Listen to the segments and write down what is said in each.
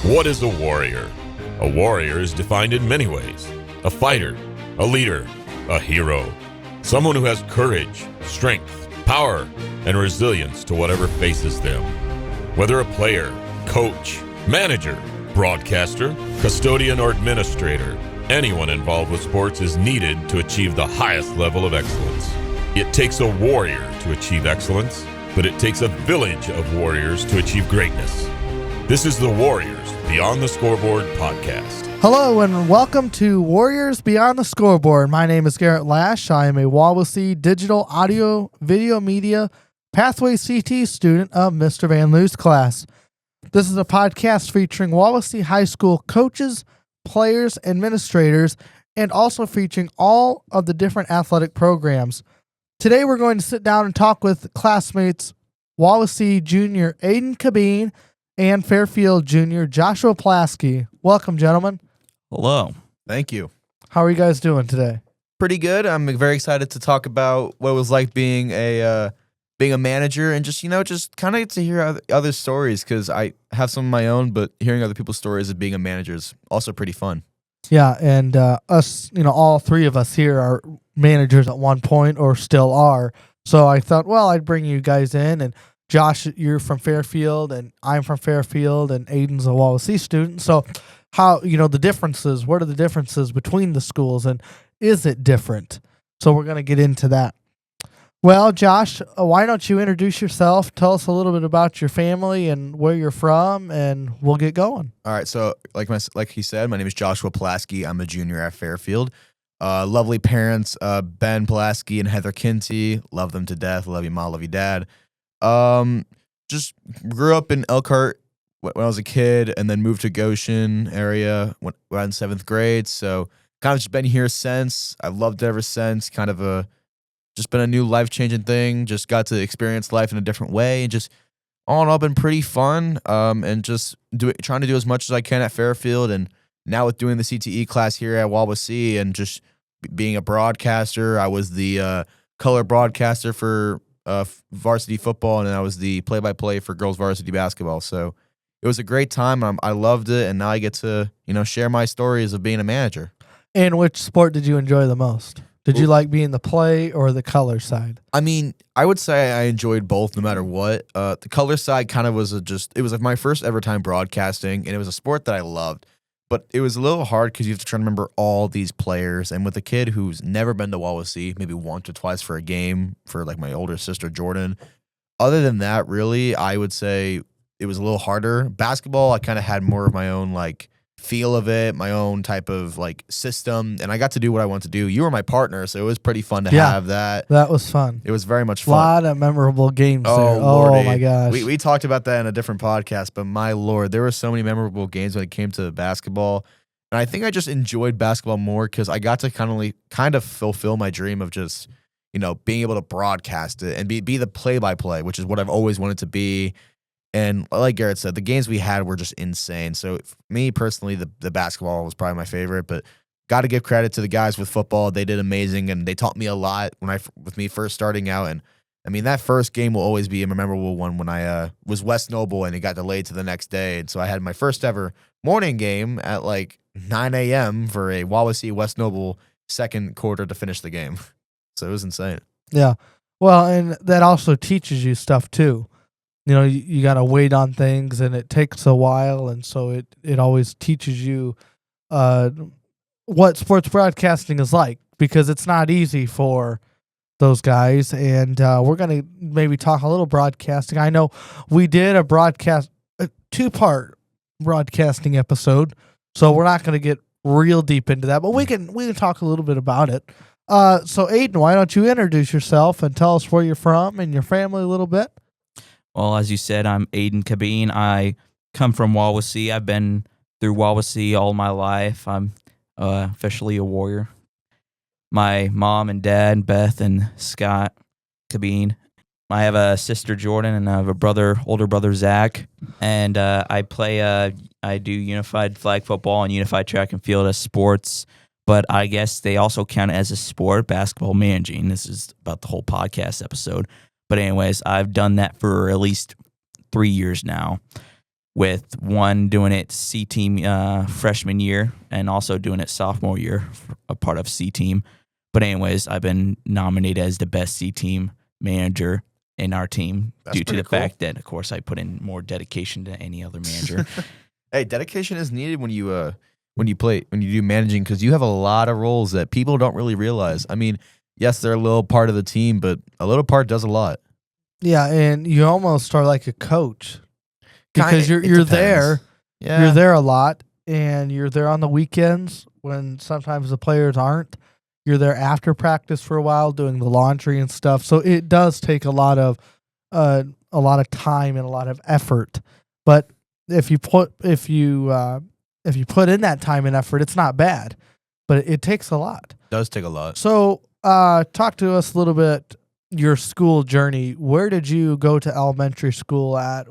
What is a warrior? A warrior is defined in many ways. A fighter, a leader, a hero. Someone who has courage, strength, power, and resilience to whatever faces them. Whether a player, coach, manager, broadcaster, custodian, or administrator, anyone involved with sports is needed to achieve the highest level of excellence. It takes a warrior to achieve excellence, but it takes a village of warriors to achieve greatness. This is the Warriors Beyond the Scoreboard podcast. Hello and welcome to Warriors Beyond the Scoreboard. My name is Garrett Lash. I am a Wawasee Digital Audio Video Media Pathways CTE student of Mr. Van Loo's class. This is a podcast featuring Wawasee High School coaches, players, administrators, and also featuring all of the different athletic programs. Today we're going to sit down and talk with classmates Wawasee Junior Aidan Cabeen and Fairfield Junior Joshua Polasky. Welcome, gentlemen. Hello. Thank you. How are you guys doing today? Pretty good. I'm very excited to talk about what it was like being a manager and just kind of get to hear other stories because I have some of my own, but hearing other people's stories of being a manager is also pretty fun. Yeah, and us, all three of us here are managers at one point or still are. So I thought, well, I'd bring you guys in. And Josh, you're from Fairfield, and I'm from Fairfield, and Aidan's a Wawasee student. So how, the differences, what are the differences between the schools, and is it different? So we're going to get into that. Well, Josh, why don't you introduce yourself, tell us a little bit about your family and where you're from, and we'll get going. All right, so like he said, my name is Joshua Polasky. I'm a junior at Fairfield. Lovely parents, Ben Polasky and Heather Kinsey. Love them to death. Love you, Mom. Love you, Dad. Just grew up in Elkhart when I was a kid, and then moved to Goshen area when I was in 7th grade. So kind of just been here since. I've loved it ever since. Kind of just been a new life-changing thing. Just got to experience life in a different way, and just all in all been pretty fun. And just trying to do as much as I can at Fairfield, and now with doing the CTE class here at Wawasee, and just being a broadcaster. I was the color broadcaster for varsity football, and then I was the play-by-play for girls varsity basketball. So it was a great time. I loved it, and now I get to share my stories of being a manager. And which sport did you enjoy the most? Did you like being the play or the color side? I mean, I would say I enjoyed both no matter what. The color side kind of was it was like my first ever time broadcasting, and it was a sport that I loved. But it was a little hard because you have to try to remember all these players. And with a kid who's never been to Wawasee, maybe once or twice for a game for like my older sister, Jordan. Other than that, really, I would say it was a little harder. Basketball, I kind of had more of my own feel of it, my own type of system, and I got to do what I wanted to do. You were my partner, so it was pretty fun to have that. That was fun. It was very much fun. A lot of memorable games there. Lordy. Oh my gosh. We talked about that in a different podcast, but my Lord, there were so many memorable games when it came to basketball. And I think I just enjoyed basketball more because I got to kind of fulfill my dream of just, being able to broadcast it and be the play-by-play, which is what I've always wanted to be. And like Garrett said, the games we had were just insane. So for me personally, the basketball was probably my favorite, but got to give credit to the guys with football. They did amazing, and they taught me a lot with me first starting out. And I mean, that first game will always be a memorable one when I was West Noble and it got delayed to the next day. And so I had my first ever morning game at 9 a.m. for a Wawasee West Noble second quarter to finish the game. So it was insane. Yeah. Well, and that also teaches you stuff too. You got to wait on things, and it takes a while, and so it always teaches you what sports broadcasting is like, because it's not easy for those guys. And we're going to maybe talk a little broadcasting. I know we did a 2-part broadcasting episode, so we're not going to get real deep into that, but we can talk a little bit about it. So Aidan, why don't you introduce yourself and tell us where you're from and your family a little bit? Well, as you said, I'm Aidan Cabeen. I come from Wawasee. I've been through Wawasee all my life. I'm officially a Warrior. My mom and dad, Beth and Scott Cabeen. I have a sister, Jordan, and I have a older brother, Zach. And I do unified flag football and unified track and field as sports. But I guess they also count as a sport, basketball managing. This is about the whole podcast episode. But anyways, I've done that for at least 3 years now. with one doing it C team freshman year and also doing it sophomore year, a part of C team. But anyways, I've been nominated as the best C team manager in our team due to the fact that, of course, I put in more dedication than any other manager. Hey, dedication is needed when you do managing, because you have a lot of roles that people don't really realize. I mean, yes, they're a little part of the team, but a little part does a lot. Yeah, and you almost are like a coach because you're there. Yeah. You're there a lot, and you're there on the weekends when sometimes the players aren't. You're there after practice for a while doing the laundry and stuff. So it does take a lot of time and a lot of effort. But if you put in that time and effort, it's not bad. But it takes a lot. It does take a lot. So talk to us a little bit your school journey. Where did you go to elementary school at?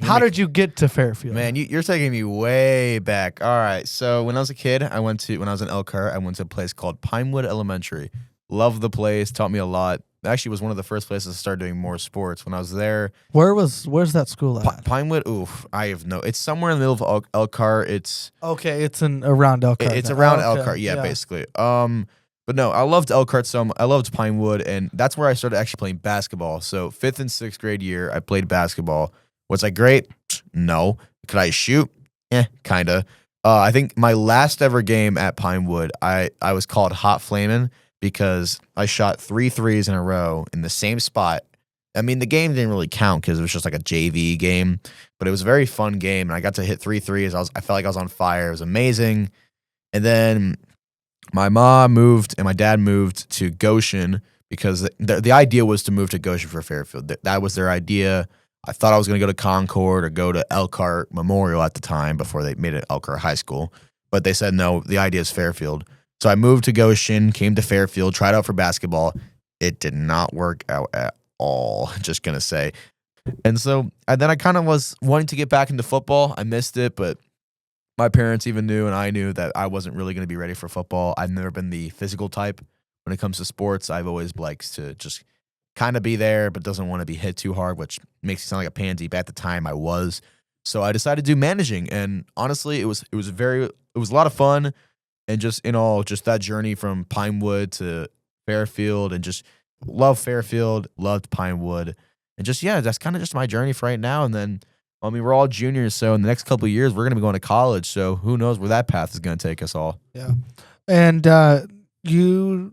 How did you get to Fairfield? Man, you're taking me way back. All right. So when I was a kid, when I was in Elkhart, I went to a place called Pinewood Elementary. Loved the place. Taught me a lot. Actually was one of the first places to start doing more sports when I was there. Where's that school at? Pinewood? Oof. It's somewhere in the middle of Elkhart. It's around Elkhart. It's around Elkhart. Yeah, basically. But no, I loved Elkhart I loved Pinewood, and that's where I started actually playing basketball. So 5th and 6th grade year, I played basketball. Was I great? No. Could I shoot? Kind of. I think my last ever game at Pinewood, I was called Hot Flamin' because I shot 3 threes in a row in the same spot. I mean, the game didn't really count because it was just like a JV game, but it was a very fun game, and I got to hit 3 threes. I felt like I was on fire. It was amazing. And then my mom moved and my dad moved to Goshen because the idea was to move to Goshen for Fairfield. That was their idea. I thought I was going to go to Concord or go to Elkhart Memorial at the time before they made it Elkhart High School. But they said, no, the idea is Fairfield. So I moved to Goshen, came to Fairfield, tried out for basketball. It did not work out at all, just going to say. And then I kind of was wanting to get back into football. I missed it, but my parents even knew, and I knew that I wasn't really going to be ready for football. I've never been the physical type when it comes to sports. I've always liked to just kind of be there, but doesn't want to be hit too hard, which makes me sound like a pansy. But at the time, I was. So I decided to do managing, and honestly, it was a lot of fun, and just that journey from Pinewood to Fairfield, and just love Fairfield, loved Pinewood, and that's kind of just my journey for right now. And then, I mean, we're all juniors, so in the next couple of years, we're going to be going to college. So who knows where that path is going to take us all? Yeah, and you.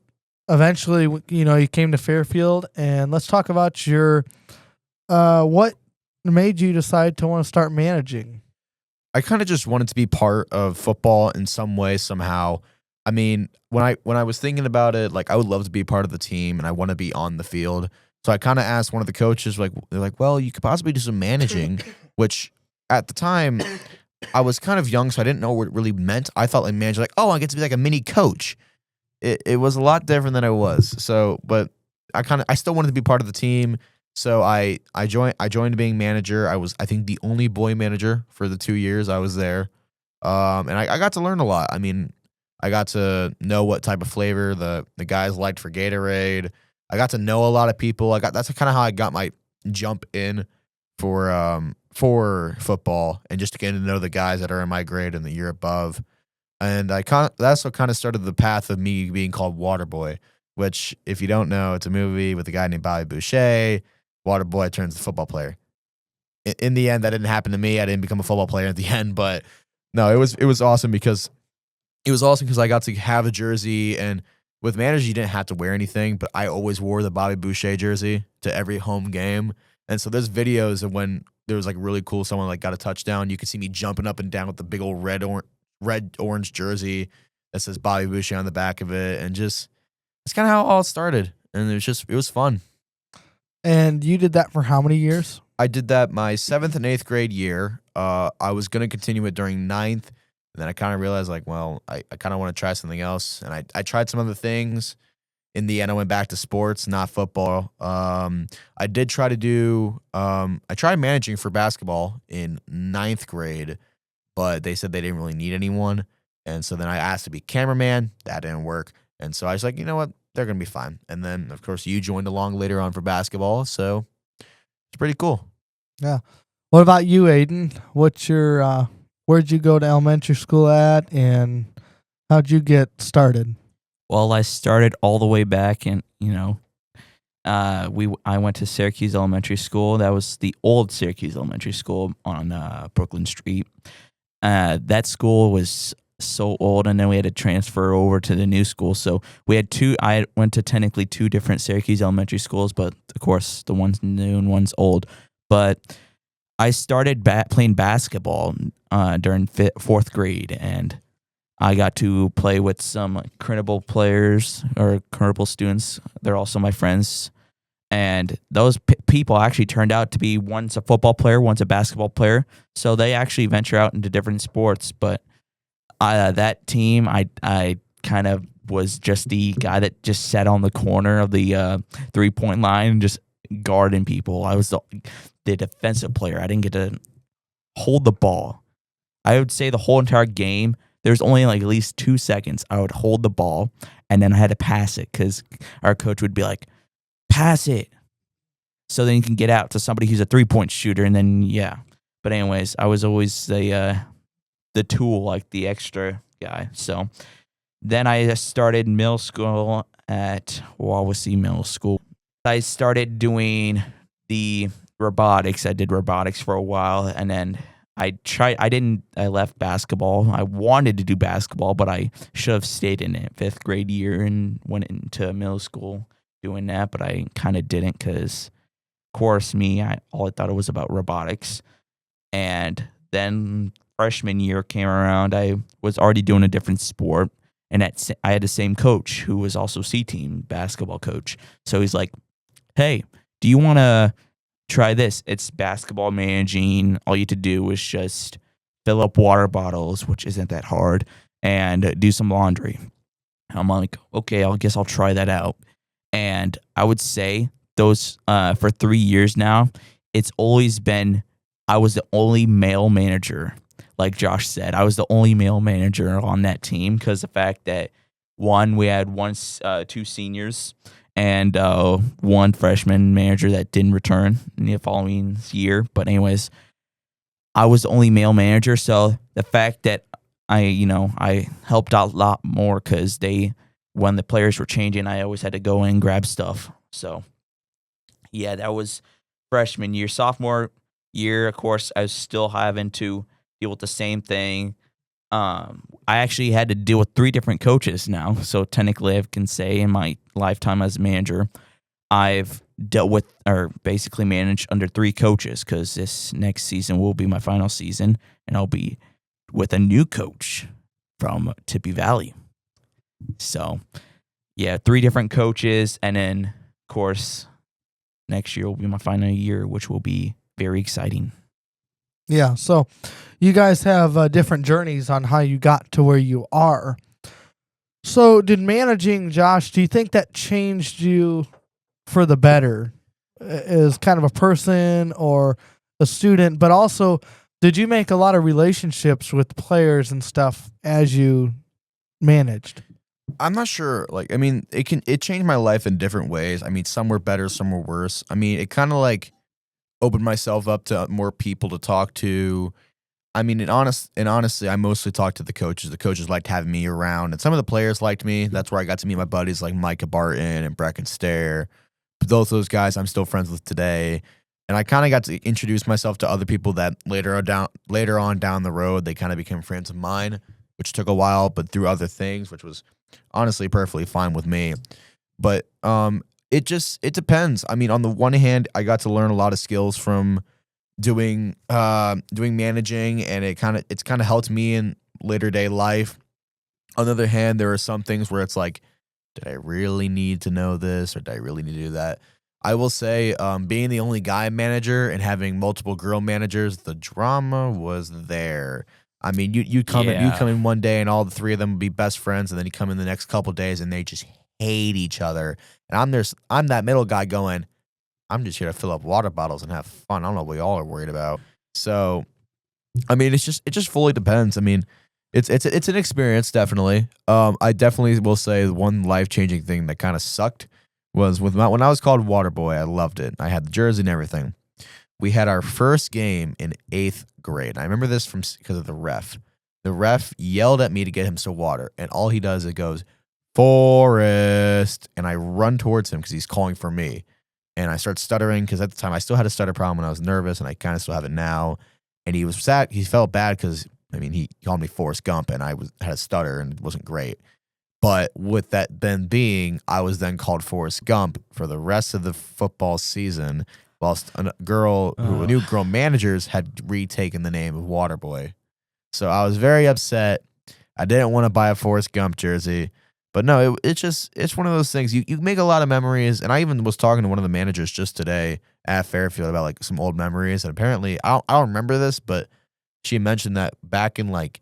Eventually, you came to Fairfield, and let's talk about your what made you decide to want to start managing. I kind of just wanted to be part of football in some way, somehow. I mean, when I was thinking about it, like I would love to be part of the team, and I want to be on the field. So I kind of asked one of the coaches, they're like, well, you could possibly do some managing, which at the time I was kind of young, so I didn't know what it really meant. I thought like manager, like, oh, I get to be like a mini coach. It was a lot different than I was. So, but I still wanted to be part of the team. So I joined being manager. I was, I think, the only boy manager for the 2 years I was there. And I got to learn a lot. I mean, I got to know what type of flavor the guys liked for Gatorade. I got to know a lot of people. That's kind of how I got my jump in for football, and just to get to know the guys that are in my grade and the year above. And that's what kind of started the path of me being called Waterboy, which, if you don't know, it's a movie with a guy named Bobby Boucher. Waterboy turns to football player. In the end, that didn't happen to me. I didn't become a football player at the end, but no, it was awesome because I got to have a jersey, and with manager you didn't have to wear anything, but I always wore the Bobby Boucher jersey to every home game. And so there's videos of when there was like really cool, someone like got a touchdown. You could see me jumping up and down with the big old red-orange jersey that says Bobby Boucher on the back of it. And just, it's kind of how it all started. And it was fun. And you did that for how many years? I did that my 7th and 8th grade year. I was going to continue it during 9th. And then I kind of realized, like, well, I kind of want to try something else. And I tried some other things. In the end, I went back to sports, not football. I did try to do, I tried managing for basketball in 9th grade, but they said they didn't really need anyone. And so then I asked to be cameraman. That didn't work. And so I was like, you know what? They're going to be fine. And then, of course, you joined along later on for basketball. So it's pretty cool. Yeah. What about you, Aidan? What's your where'd you go to elementary school at, and how'd you get started? Well, I started all the way back, and I went to Syracuse Elementary School. That was the old Syracuse Elementary School on Brooklyn Street. That school was so old, and then we had to transfer over to the new school. So we had I went to technically two different Syracuse Elementary Schools, but of course the one's new and one's old. But I started playing basketball during fourth grade, and I got to play with some incredible players or incredible students. They're also my friends. And those people actually turned out to be, one's a football player, one's a basketball player. So they actually venture out into different sports. But that team, I kind of was just the guy that just sat on the corner of the 3-point line and just guarding people. I was the defensive player. I didn't get to hold the ball. I would say the whole entire game, there's only like at least 2 seconds I would hold the ball, and then I had to pass it because our coach would be like, pass it, so then you can get out to somebody who's a 3-point shooter, and then yeah. But anyways, I was always the tool, like the extra guy. So then I started middle school at Wawasee Middle School. I started doing the robotics. I did robotics for a while, and then I left basketball. I wanted to do basketball, but I should have stayed in it 5th grade year and went into middle school doing that, but I kind of didn't because, of course, all I thought it was about robotics. And then freshman year came around, I was already doing a different sport, and I had the same coach who was also C-team basketball coach. So he's like, hey, do you want to try this? It's basketball managing. All you have to do is just fill up water bottles, which isn't that hard, and do some laundry. I'm like, okay, I guess I'll try that out. And I would say those for 3 years now, it's always been, I was the only male manager. Like Josh said, I was the only male manager on that team because the fact that we had 2 seniors and 1 freshman manager that didn't return in the following year. But anyways, I was the only male manager. So the fact that I helped out a lot more because when the players were changing, I always had to go in and grab stuff. So, yeah, that was freshman year. Sophomore year, of course, I was still having to deal with the same thing. I actually had to deal with 3 different coaches now. So, technically, I can say in my lifetime as a manager, I've dealt with or basically managed under 3 coaches because this next season will be my final season, and I'll be with a new coach from Tippy Valley. So, yeah, 3 different coaches, and then, of course, next year will be my final year, which will be very exciting. Yeah, so you guys have different journeys on how you got to where you are. So did managing, Josh, do you think that changed you for the better as kind of a person or a student? But also, did you make a lot of relationships with players and stuff as you managed? I'm not sure. It changed my life in different ways. I mean, some were better, some were worse. I mean, it kind of opened myself up to more people to talk to. I mean, and honestly, I mostly talked to the coaches. The coaches liked having me around, and some of the players liked me. That's where I got to meet my buddies like Micah Barton and Brecken Stair. Both those guys I'm still friends with today. And I kind of got to introduce myself to other people that later on down the road, they kind of became friends of mine, which took a while, but through other things, which was honestly perfectly fine with me. But it depends. I mean, on the one hand, I got to learn a lot of skills from doing managing, and it's kind of helped me in later day life. On the other hand, there are some things where it's like, did I really need to know this, or did I really need to do that? I will say, being the only guy manager and having multiple girl managers, the drama was there. I mean, you come in one day and all the 3 of them would be best friends, and then you come in the next couple of days and they just hate each other. And I'm that middle guy going, I'm just here to fill up water bottles and have fun. I don't know what y'all are worried about. So, I mean, it just fully depends. I mean, it's an experience, definitely. I definitely will say the one life-changing thing that kind of sucked was when I was called Water Boy. I loved it. I had the jersey and everything. we had our first game in 8th grade. I remember this because of the ref. The ref yelled at me to get him some water, and all he does is goes, Forrest, and I run towards him because he's calling for me. And I start stuttering because at the time I still had a stutter problem when I was nervous, and I kind of still have it now. And he was sad. He felt bad because, I mean, he called me Forrest Gump, and I had a stutter, and it wasn't great. But with that then being, I was then called Forrest Gump for the rest of the football season, whilst a girl who knew girl managers had retaken the name of Waterboy. So I was very upset. I didn't want to buy a Forrest Gump jersey. But no, it's one of those things. You make a lot of memories, and I even was talking to one of the managers just today at Fairfield about like some old memories. And apparently, I don't remember this, but she mentioned that back in like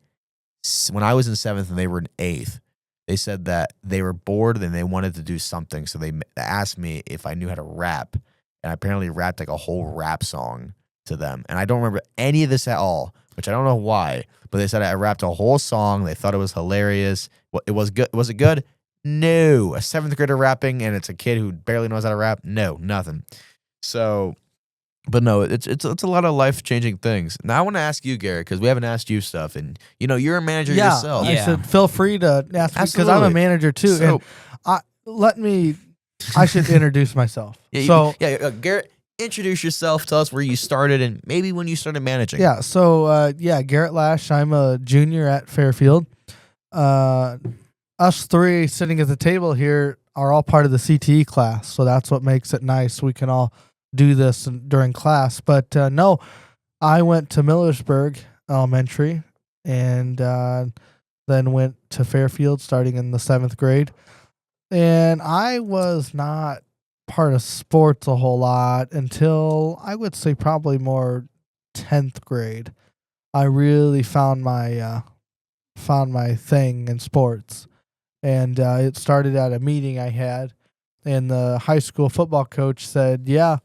when I was in 7th and they were in 8th, they said that they were bored and they wanted to do something. So they asked me if I knew how to rap, and I apparently rapped like a whole rap song to them. And I don't remember any of this at all, which I don't know why. But they said I rapped a whole song. They thought it was hilarious. Well, it was good. Was it good? No. A 7th grader rapping, and it's a kid who barely knows how to rap? No, nothing. So, but no, it's a lot of life-changing things. Now, I want to ask you, Garrett, because we haven't asked you stuff, and, you know, you're a manager yourself. I said feel free to ask me, because I'm a manager, too. So, and I should introduce myself. Garrett, introduce yourself. Tell us where you started and maybe when you started managing. Yeah, so, Garrett Lash. I'm a junior at Fairfield. Us three sitting at the table here are all part of the CTE class, so that's what makes it nice. We can all do this during class. But, no, I went to Millersburg Elementary and then went to Fairfield starting in the 7th grade. And I was not part of sports a whole lot until I would say probably more 10th grade. I really found my thing in sports, and it started at a meeting I had, and the high school football coach said, "Yeah,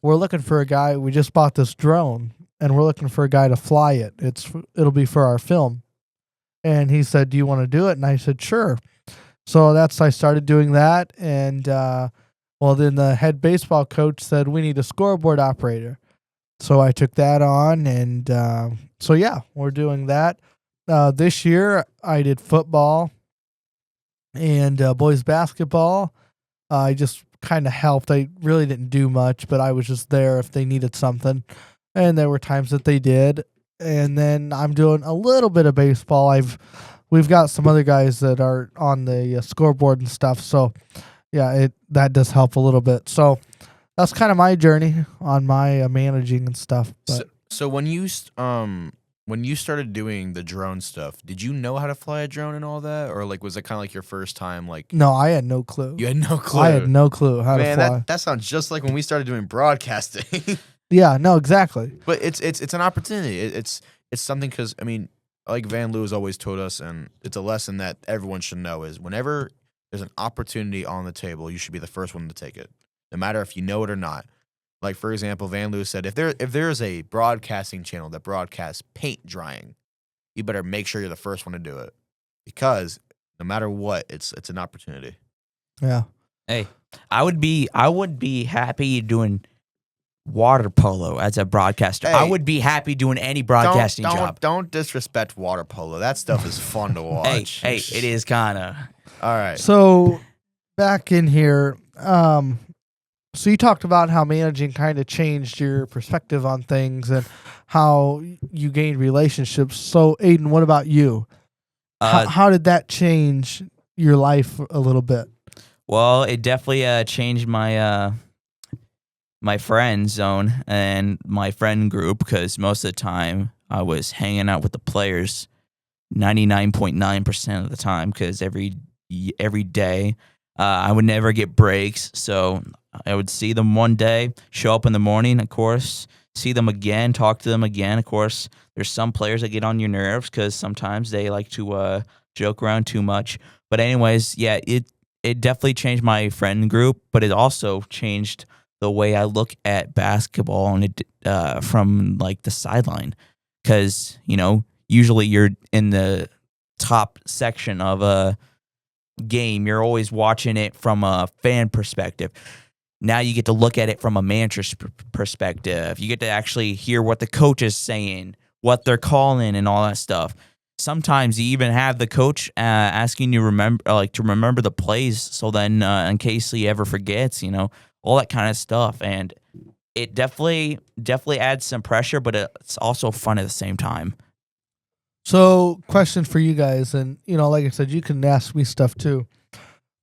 we're looking for a guy. We just bought this drone, and we're looking for a guy to fly it. It'll be for our film." And he said, "Do you want to do it?" And I said, "Sure." So I started doing that, and then the head baseball coach said, "We need a scoreboard operator." So I took that on, and we're doing that. This year, I did football and boys basketball. I just kind of helped. I really didn't do much, but I was just there if they needed something, and there were times that they did. And then I'm doing a little bit of baseball. We've got some other guys that are on the scoreboard and stuff, so yeah, that does help a little bit. So that's kind of my journey on my managing and stuff. But. So when you started doing the drone stuff, did you know how to fly a drone and all that, or like was it kind of like your first time? Like no, I had no clue. You had no clue. I had no clue how to fly. That sounds just like when we started doing broadcasting. Yeah, no, exactly. But it's an opportunity. It's something because I mean, like Van Loo has always told us, and it's a lesson that everyone should know is whenever there's an opportunity on the table, you should be the first one to take it, no matter if you know it or not. Like, for example, Van Loo said, if there is a broadcasting channel that broadcasts paint drying, you better make sure you're the first one to do it, because no matter what, it's an opportunity. Yeah. Hey, I would be happy doing water polo as a broadcaster. Hey, I would be happy doing any broadcasting job. Don't disrespect water polo. That stuff is fun to watch. Hey, it is kind of. All right. So back in here, so you talked about how managing kind of changed your perspective on things and how you gained relationships. So Aidan, what about you? How did that change your life a little bit? Well, it definitely changed my my friend zone and my friend group, because most of the time I was hanging out with the players 99.9% of the time, because every day I would never get breaks. So I would see them one day, show up in the morning, of course, see them again, talk to them again. Of course, there's some players that get on your nerves because sometimes they like to joke around too much. But anyways, yeah, it definitely changed my friend group, but it also changed the way I look at basketball and it from like the sideline, because usually you're in the top section of a game. You're always watching it from a fan perspective. now you get to look at it from a manager's perspective. You get to actually hear what the coach is saying, what they're calling, and all that stuff. Sometimes you even have the coach asking you to remember the plays, so then in case he ever forgets, all that kind of stuff. And it definitely adds some pressure, but it's also fun at the same time. So, question for you guys, and like I said, you can ask me stuff too.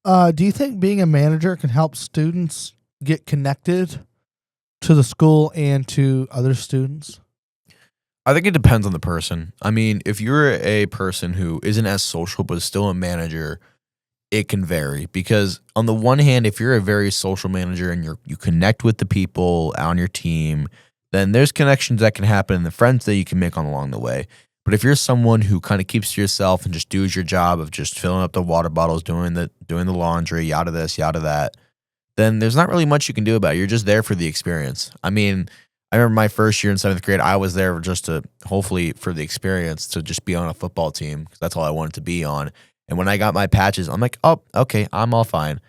Do you think being a manager can help students get connected to the school and to other students? I think it depends on the person. I mean, if you're a person who isn't as social but is still a manager, it can vary. Because on the one hand, if you're a very social manager and you connect with the people on your team, then there's connections that can happen and the friends that you can make along the way. But if you're someone who kind of keeps to yourself and just does your job of just filling up the water bottles, doing the laundry, yada this, yada that, then there's not really much you can do about it. You're just there for the experience. I mean, I remember my first year in 7th grade, I was there just to, hopefully for the experience, to just be on a football team, because that's all I wanted to be on. And when I got my patches, I'm like, oh, okay, I'm all fine.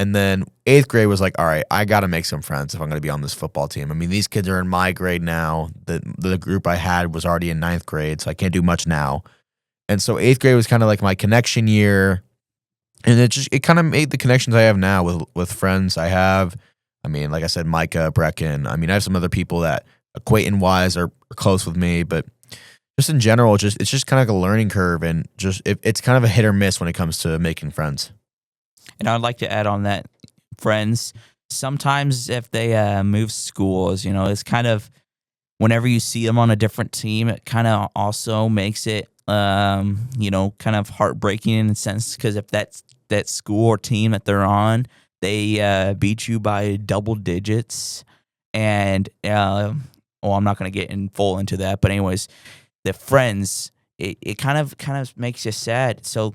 And then 8th grade was like, all right, I got to make some friends if I'm going to be on this football team. I mean, these kids are in my grade now. The group I had was already in 9th grade, so I can't do much now. And so 8th grade was kind of like my connection year. And it kind of made the connections I have now with friends I have. I mean, like I said, Micah, Brecken. I mean, I have some other people that acquaintance-wise are close with me, but just in general, it's just kind of like a learning curve, and it's kind of a hit or miss when it comes to making friends. And I'd like to add on that, friends, sometimes if they move schools, it's kind of, whenever you see them on a different team, it kind of also makes it, kind of heartbreaking in a sense, because if that school or team that they're on, they beat you by double digits, and I'm not going to get in full into that, but anyways, the friends, it kind of makes you sad. So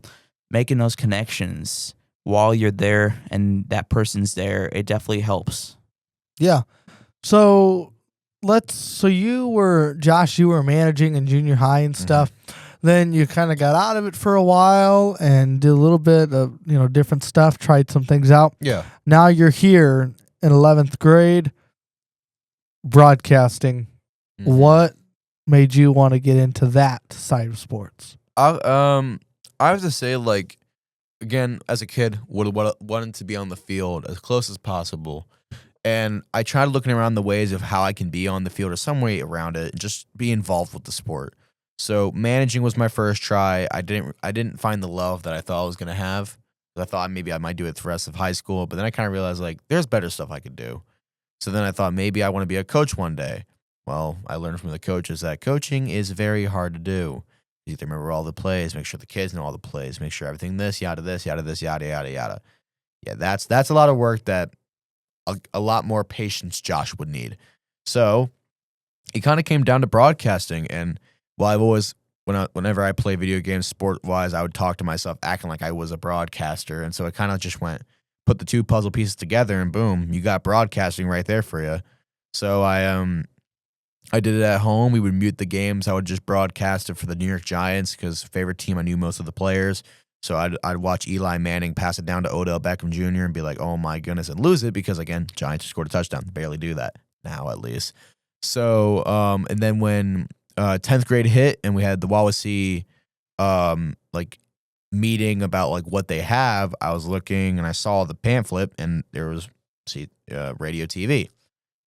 making those connections while you're there and that person's there, it definitely helps. Yeah. So you were managing in junior high and stuff. Mm-hmm. Then you kind of got out of it for a while and did a little bit of, different stuff, tried some things out. Yeah. Now you're here in 11th grade broadcasting. Mm-hmm. What made you want to get into that side of sports? I have to say, like, again, as a kid, wanted to be on the field as close as possible. And I tried looking around the ways of how I can be on the field or some way around it, just be involved with the sport. So managing was my first try. I didn't find the love that I thought I was going to have. I thought maybe I might do it the rest of high school, but then I kind of realized, like, there's better stuff I could do. So then I thought maybe I want to be a coach one day. Well, I learned from the coaches that coaching is very hard to do. You have to remember all the plays, make sure the kids know all the plays, make sure everything this, yada, yada, yada. Yeah, that's a lot of work that a lot more patience Josh would need. So it kind of came down to broadcasting. And while I've always, whenever I play video games sport-wise, I would talk to myself acting like I was a broadcaster. And so it kind of just put the two puzzle pieces together, and boom, you got broadcasting right there for you. So I did it at home. We would mute the games. I would just broadcast it for the New York Giants because favorite team, I knew most of the players. So I'd watch Eli Manning pass it down to Odell Beckham Jr. and be like, oh my goodness, and lose it because, again, Giants scored a touchdown. They barely do that now, at least. So, and then when 10th grade hit and we had the Wawasee meeting about like what they have, I was looking and I saw the pamphlet and there was radio TV.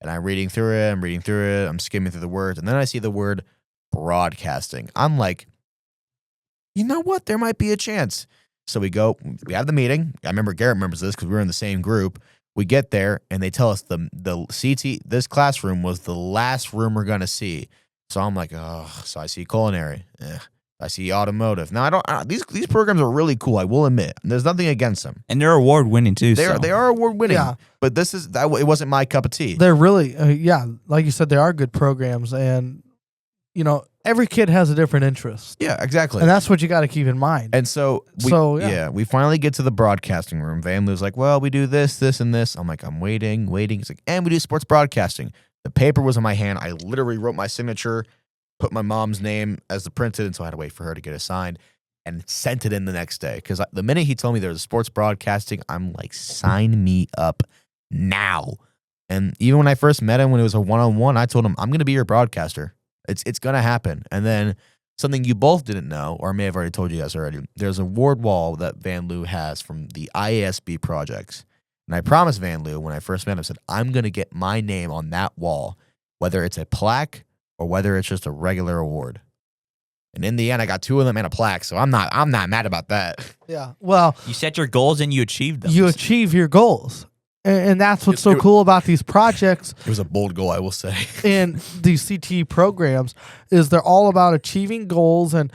And I'm reading through it, I'm skimming through the words, and then I see the word broadcasting. I'm like, you know what? There might be a chance. So we have the meeting. I remember Garrett remembers this because we were in the same group. We get there, and they tell us this classroom was the last room we're going to see. So I'm like, oh, so I see culinary. I see automotive. Now, these programs are really cool, I will admit. There's nothing against them. And they're award-winning, too. They are award-winning. Yeah. But it wasn't my cup of tea. They're really, like you said, they are good programs. And, every kid has a different interest. Yeah, exactly. And that's what you got to keep in mind. And so, we finally get to the broadcasting room. Van Loo's like, well, we do this, this, and this. I'm like, I'm waiting. He's like, and we do sports broadcasting. The paper was in my hand. I literally wrote my signature, put my mom's name as the printed, and so I had to wait for her to get it signed, and sent it in the next day. Because the minute he told me there was sports broadcasting, I'm like, sign me up now. And even when I first met him, when it was a one-on-one, I told him, I'm going to be your broadcaster. It's going to happen. And then something you both didn't know, or I may have already told you guys already, there's a award wall that Van Loo has from the IASB projects. And I promised Van Loo when I first met him, I said, I'm going to get my name on that wall, whether it's a plaque or whether it's just a regular award. And in the end, I got 2 of them and a plaque, so I'm not mad about that. Yeah. Well, You set your goals and you achieved them. you achieve your goals. And that's what's so cool about these projects. It was a bold goal, I will say. And these CTE programs is they're all about achieving goals and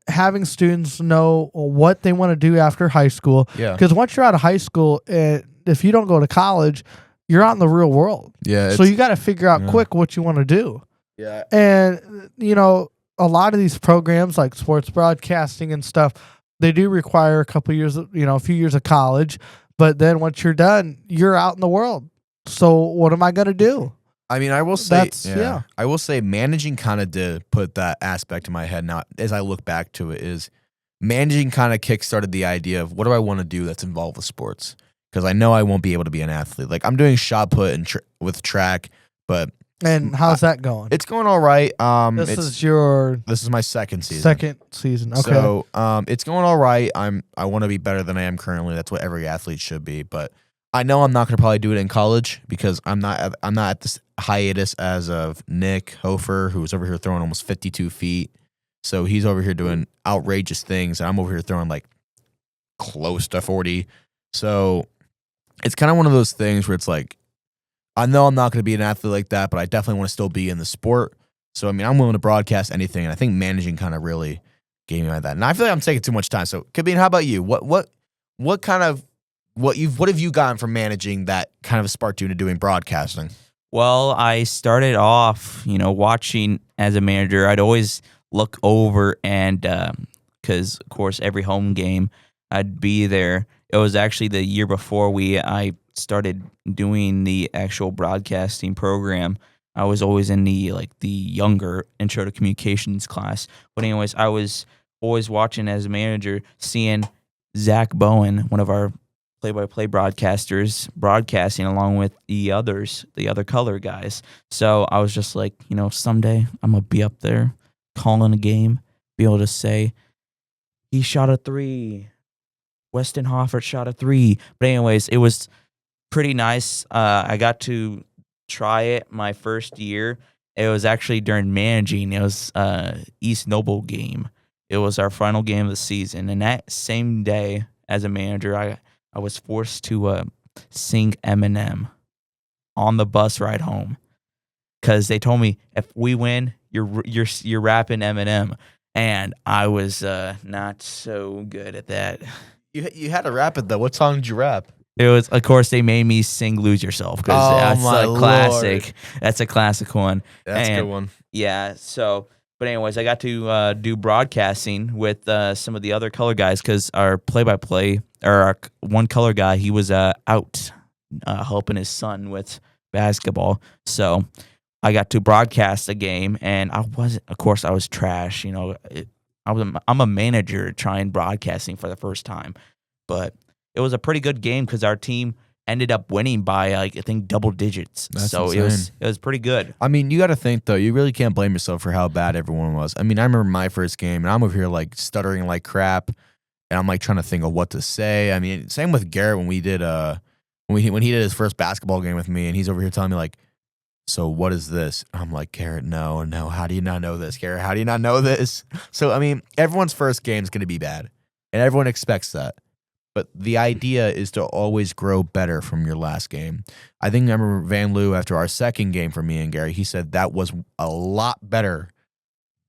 having students know what they want to do after high school. Yeah. Because once you're out of high school, if you don't go to college, you're out in the real world. Yeah. So you got to figure out quick what you want to do. Yeah. And, a lot of these programs like sports broadcasting and stuff, they do require a couple years, a few years of college. But then once you're done, you're out in the world. So what am I going to do? I mean, I will say, Yeah. I will say managing kind of did put that aspect in my head now as I look back to it is managing kind of kickstarted the idea of what do I want to do that's involved with sports? Because I know I won't be able to be an athlete. Like I'm doing shot put and with track, but And how's that going? it's going all right. This is my second season. second season. Okay. So it's going all right. I want to be better than I am currently. That's what every athlete should be. But I know I'm not going to probably do it in college because I'm not at this hiatus as of Nick Hofer, who's over here throwing almost 52 feet. So he's over here doing outrageous things, and I'm over here throwing like close to 40. So it's kind of one of those things where it's like, I know I'm not going to be an athlete like that, but I definitely want to still be in the sport. So, I mean, I'm willing to broadcast anything, and I think managing kind of really gave me like that. And I feel like I'm taking too much time. So, Cabeen, how about you? What have you gotten from managing that kind of sparked you into doing broadcasting? Well, I started off, watching as a manager. I'd always look over and because, of course, every home game I'd be there. It was actually the year before I started doing the actual broadcasting program. I was always in the younger intro to communications class. But anyways, I was always watching as a manager, seeing Zach Bowen, one of our play-by-play broadcasters, broadcasting along with the other color guys. So I was just like, someday I'm going to be up there calling a game, be able to say, he shot a 3. Weston Hoffert shot a 3. But anyways, it was pretty nice. I got to try it my first year. It was actually during managing. It was East Noble game. It was our final game of the season. And that same day as a manager, I was forced to sing Eminem on the bus ride home because they told me if we win, you're rapping Eminem. And I was not so good at that. You had to rap it, though. What song did you rap? It was, of course, they made me sing "Lose Yourself" because that's a classic. Lord. That's a classic one. That's a good one. Yeah. So, but anyways, I got to do broadcasting with some of the other color guys because our play-by-play or our one color guy, he was out helping his son with basketball. So I got to broadcast a game, and I was trash. I'm a manager trying broadcasting for the first time, but it was a pretty good game because our team ended up winning by I think double digits. That's so insane. it was pretty good. I mean, you got to think though. You really can't blame yourself for how bad everyone was. I mean, I remember my first game, and I'm over here like stuttering like crap, and I'm like trying to think of what to say. I mean, same with Garrett when we did when he did his first basketball game with me, and he's over here telling me like, so what is this? I'm like, Garrett, no. How do you not know this? Garrett, how do you not know this? So, I mean, everyone's first game is going to be bad, and everyone expects that. But the idea is to always grow better from your last game. I remember Van Loo, after our second game for me and Gary, he said that was a lot better,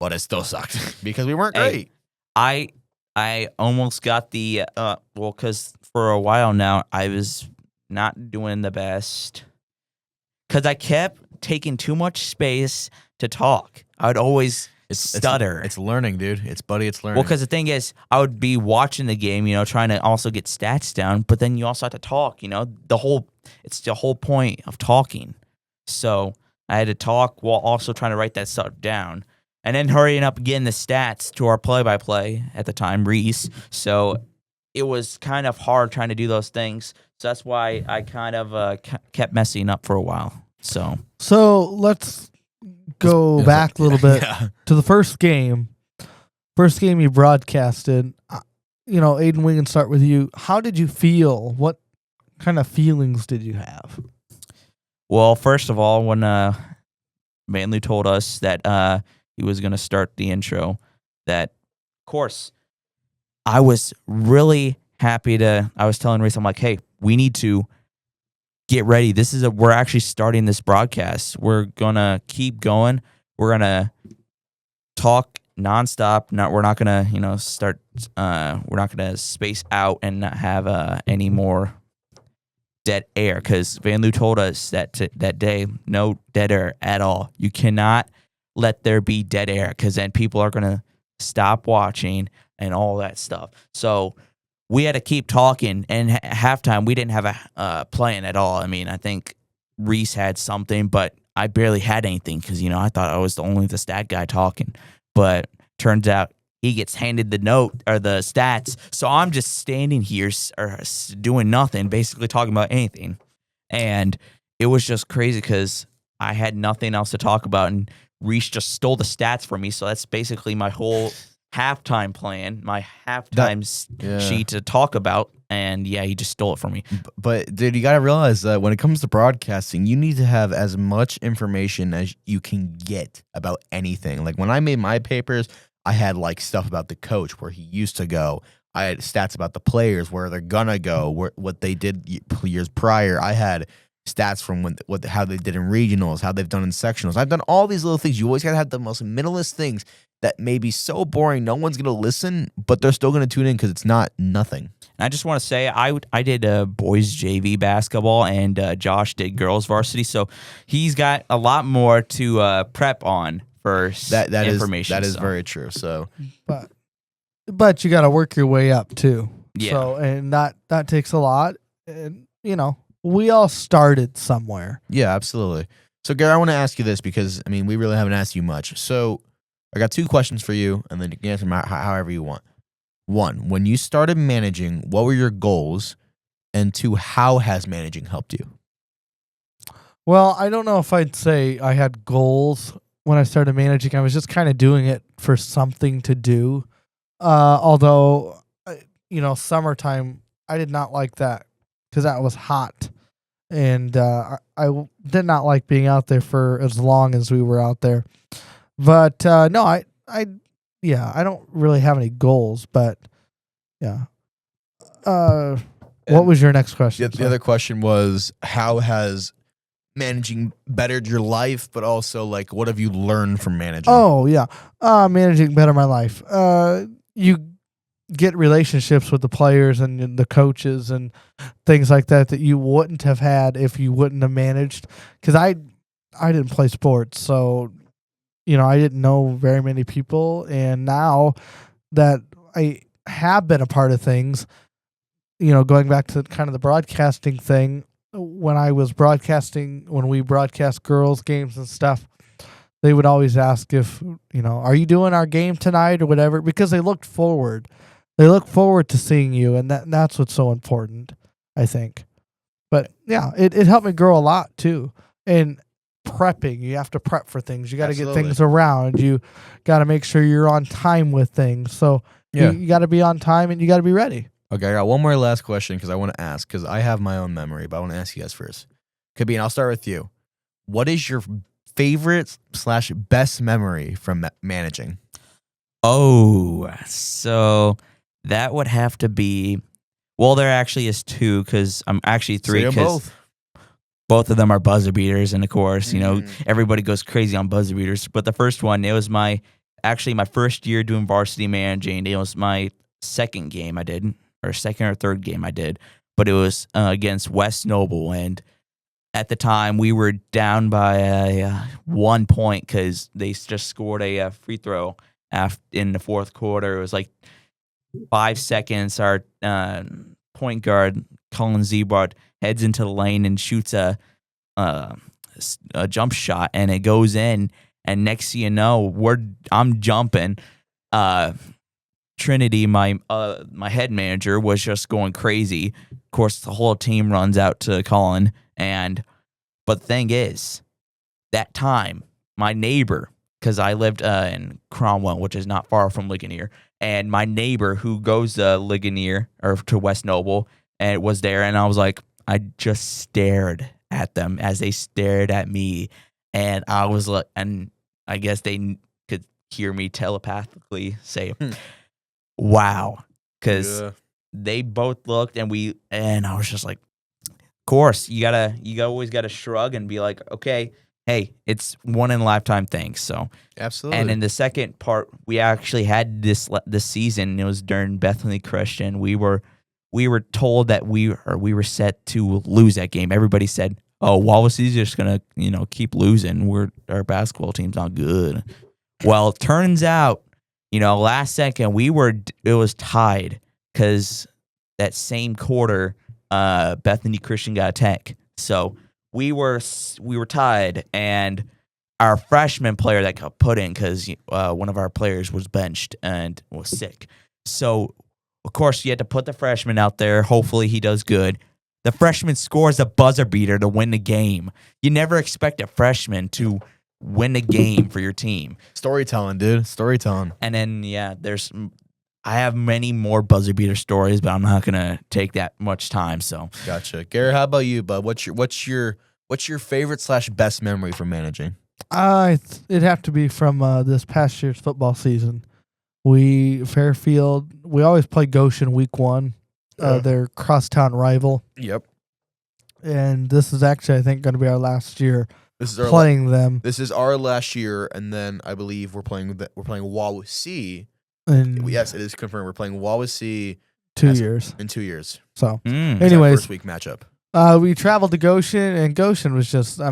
but it still sucked because we weren't great. I almost got the, because for a while now, I was not doing the best because I kept taking too much space to talk. I would always stutter. It's learning, dude. It's learning. Well, because the thing is, I would be watching the game, trying to also get stats down, but then you also have to talk, it's the whole point of talking. So I had to talk while also trying to write that stuff down. And then hurrying up getting the stats to our play-by-play at the time, Reese. So it was kind of hard trying to do those things. So that's why I kind of kept messing up for a while. So let's go back a little bit to the first game. First game you broadcasted. Aidan, we can start with you. How did you feel? What kind of feelings did you have? Well, first of all, when Manley told us that he was going to start the intro, that, of course, I was really happy I was telling Reese, I'm like, hey, we need to get ready. We're actually starting this broadcast. We're going to keep going. We're going to talk nonstop. We're not going to, start, we're not going to space out and not have any more dead air, because Van Loo told us that day, no dead air at all. You cannot let there be dead air, because then people are going to stop watching and all that stuff. So we had to keep talking, and at halftime we didn't have a plan at all. I mean, I think Reese had something, but I barely had anything because, I thought I was the stat guy talking. But turns out he gets handed the note or the stats. So I'm just standing here doing nothing, basically talking about anything. And it was just crazy because I had nothing else to talk about. And Reese just stole the stats from me. So that's basically my whole halftime plan, my halftime sheet to talk about. And yeah, he just stole it from me. But dude, you got to realize that when it comes to broadcasting, you need to have as much information as you can get about anything. Like when I made my papers, I had like stuff about the coach, where he used to go. I had stats about the players, where they're gonna go, what they did years prior. I had stats from how they did in regionals, how they've done in sectionals. I've done all these little things. You always gotta have the most minimalist things that may be so boring, no one's gonna listen, but they're still gonna tune in because it's not nothing. And I just want to say, I did boys JV basketball, and Josh did girls varsity, so he's got a lot more to prep on for that information. That is very true. So, but you got to work your way up too. Yeah. So, and that takes a lot. And we all started somewhere. Yeah, absolutely. So, Garrett, I want to ask you this because we really haven't asked you much. So, I got 2 questions for you, and then you can answer them however you want. 1, when you started managing, what were your goals? And 2, how has managing helped you? Well, I don't know if I'd say I had goals when I started managing. I was just kind of doing it for something to do. Although, summertime, I did not like that because that was hot. And I did not like being out there for as long as we were out there. But no, I don't really have any goals, but yeah. What was your next question? The other question was, how has managing bettered your life, but also like what have you learned from managing? Oh yeah, managing bettered my life. You get relationships with the players and the coaches and things like that you wouldn't have had if you wouldn't have managed. Because I didn't play sports, so I didn't know very many people. And now that I have been a part of things, going back to kind of the broadcasting thing. When we broadcast girls' games and stuff, they would always ask if, are you doing our game tonight or whatever, because they look forward. They look forward to seeing you, and that's what's so important, I think. But yeah, it helped me grow a lot too. And prepping, you have to prep for things. You got to get things around. You got to make sure you're on time with things. So you got to be on time and you got to be ready. Okay, I got one more last question because I want to ask, because I have my own memory, but I want to ask you guys first. Cabeen, I'll start with you. What is your favorite / best memory from managing? Oh, so that would have to be, well, there actually is 2 because I'm actually 3 because both of them are buzzer beaters. And of course, everybody goes crazy on buzzer beaters. But the first one, it was my first year doing varsity managing. It was my second game I did, or second or third game I did, but it was against West Noble. And at the time, we were down by 1 point because they just scored a free throw in the fourth quarter. It was like 5 seconds. Our point guard, Colin Zebart, heads into the lane and shoots a jump shot, and it goes in. And next thing you know, I'm jumping. Trinity, my head manager, was just going crazy. Of course, the whole team runs out to Colin, but the thing is, that time, my neighbor, because I lived in Cromwell, which is not far from Ligonier, and my neighbor who goes to Ligonier or to West Noble and was there, and I was like, I just stared at them as they stared at me, and I was like, and I guess they could hear me telepathically say, "Wow," because they both looked, and I was just like, of course, you always gotta shrug and be like, okay, hey, it's one in a lifetime thing. So Absolutely. And in the second part, we actually had this season. It was during Bethany Christian. We were told that we were set to lose that game. Everybody said, "Oh, Wawasee's just gonna keep losing. Our basketball team's not good." Well, it turns out, last second it was tied because that same quarter, Bethany Christian got a tech. So we were tied, and our freshman player that got put in because one of our players was benched and was sick. So, of course, you had to put the freshman out there. Hopefully he does good. The freshman scores a buzzer beater to win the game. You never expect a freshman to win a game for your team. Storytelling, dude. Storytelling. And then, I have many more buzzer beater stories, but I'm not going to take that much time. So, Gotcha. Garrett, how about you, bud? What's your favorite / best memory from managing? It'd have to be from this past year's football season. Fairfield, we always play Goshen week 1, their crosstown rival. Yep. And this is actually, I think, going to be our last year playing them. This is our last year, and then I believe we're playing Wawasee. And yes, it is confirmed. We're playing Wawasee 2 years. In 2 years. So, It's anyways, our first week matchup. We traveled to Goshen, and Goshen was just, I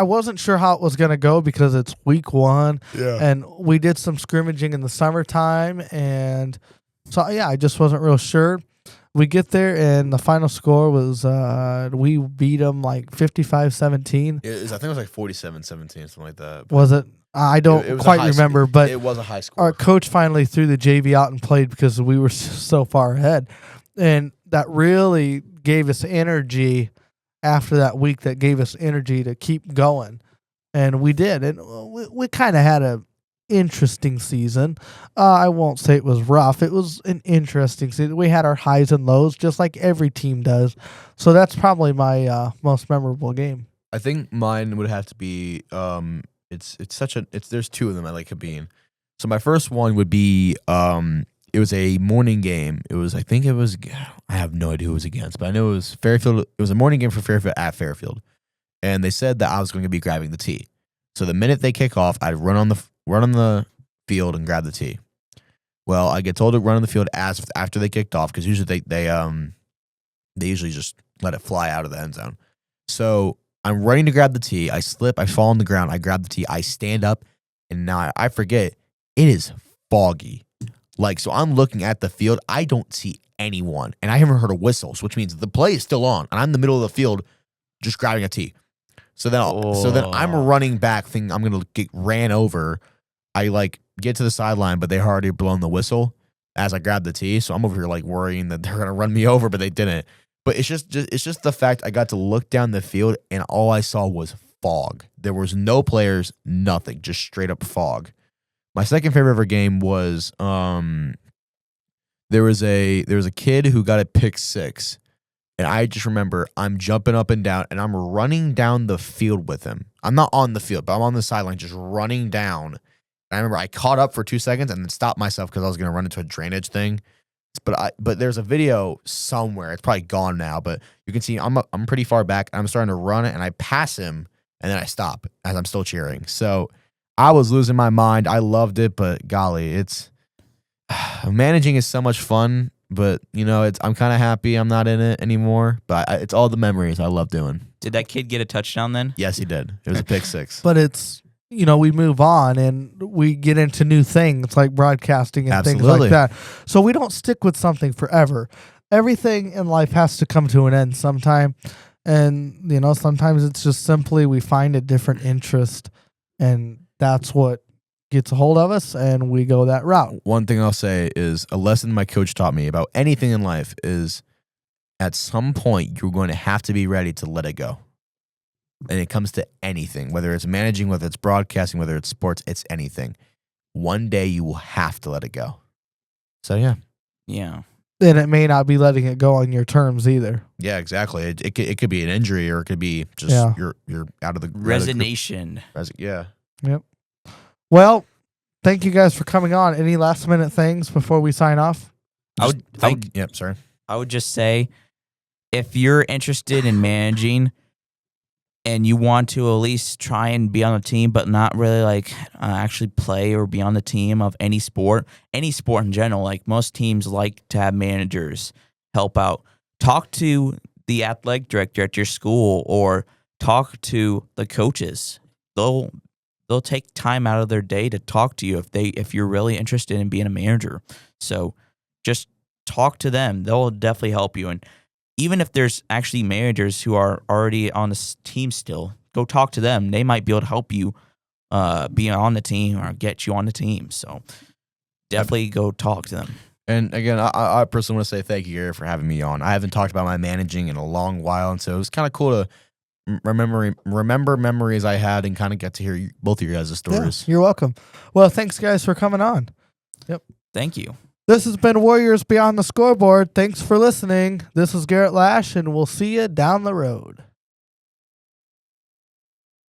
wasn't sure how it was going to go because it's week 1. Yeah. And we did some scrimmaging in the summertime. And so, I just wasn't real sure. We get there, and the final score was we beat them like 55-17. I think it was like 47-17, something like that. Was it? I don't quite remember, but it was a high score. Our coach finally threw the JV out and played because we were so far ahead. And that really gave us energy after that week, that gave us energy to keep going. And we did. And we kind of had a interesting season. I won't say it was rough. It was an interesting season. We had our highs and lows, just like every team does. So that's probably my most memorable game. I think mine would have to be there's 2 of them I like Cabeen. So my first one would be it was a morning game. I have no idea who it was against, but I know it was Fairfield. It was a morning game for Fairfield at Fairfield. And they said that I was going to be grabbing the tee. So the minute they kick off, I'd run on the field and grab the tee. Well, I get told to run on the field after they kicked off because usually they usually just let it fly out of the end zone. So I'm running to grab the tee. I slip. I fall on the ground. I grab the tee. I stand up, and now I forget. It is foggy. So I'm looking at the field. I don't see anyone, and I haven't heard a whistle, which means the play is still on, and I'm in the middle of the field just grabbing a tee. So then I'm running back, thinking I'm going to get ran over. I get to the sideline, but they already blown the whistle as I grab the tee. So I'm over here worrying that they're going to run me over, but they didn't. But it's just the fact I got to look down the field, and all I saw was fog. There was no players, nothing, just straight up fog. My second favorite ever game was there was a kid who got a pick 6, and I just remember I'm jumping up and down, and I'm running down the field with him. I'm not on the field, but I'm on the sideline just running down. And I remember I caught up for 2 seconds and then stopped myself because I was going to run into a drainage thing. But there's a video somewhere. It's probably gone now, but you can see I'm pretty far back. I'm starting to run it, and I pass him, and then I stop as I'm still cheering. So I was losing my mind. I loved it, but golly, it's managing is so much fun. But I'm kind of happy I'm not in it anymore. But it's all the memories I love doing. Did that kid get a touchdown then? Yes, he did. It was a pick 6. But it's we move on and we get into new things like broadcasting and things like that. So we don't stick with something forever. Everything in life has to come to an end sometime. And, sometimes it's just simply we find a different interest, and that's what gets a hold of us and we go that route. One thing I'll say is a lesson my coach taught me about anything in life is at some point you're going to have to be ready to let it go. And it comes to anything, whether it's managing, whether it's broadcasting, whether it's sports, it's anything. One day you will have to let it go. So, yeah. Yeah. And it may not be letting it go on your terms either. Yeah, exactly. It could be an injury, or it could be just you're out of the resignation. Yeah. Yep. Well, thank you guys for coming on. Any last minute things before we sign off? I would just say, if you're interested in managing and you want to at least try and be on the team, but not really actually play or be on the team of any sport in general, like most teams like to have managers help out. Talk to the athletic director at your school or talk to the coaches. They'll take time out of their day to talk to you if you're really interested in being a manager. So just talk to them. They'll definitely help you. And even if there's actually managers who are already on the team still, go talk to them. They might be able to help you be on the team or get you on the team. So definitely go talk to them. And again, I personally want to say thank you, Garrett, for having me on. I haven't talked about my managing in a long while, and so it was kind of cool to remember memories I had and kind of get to hear both of your guys' stories. Yeah, you're welcome. Well, thanks, guys, for coming on. Yep. Thank you. This has been Warriors Beyond the Scoreboard. Thanks for listening. This is Garrett Lash, and we'll see you down the road.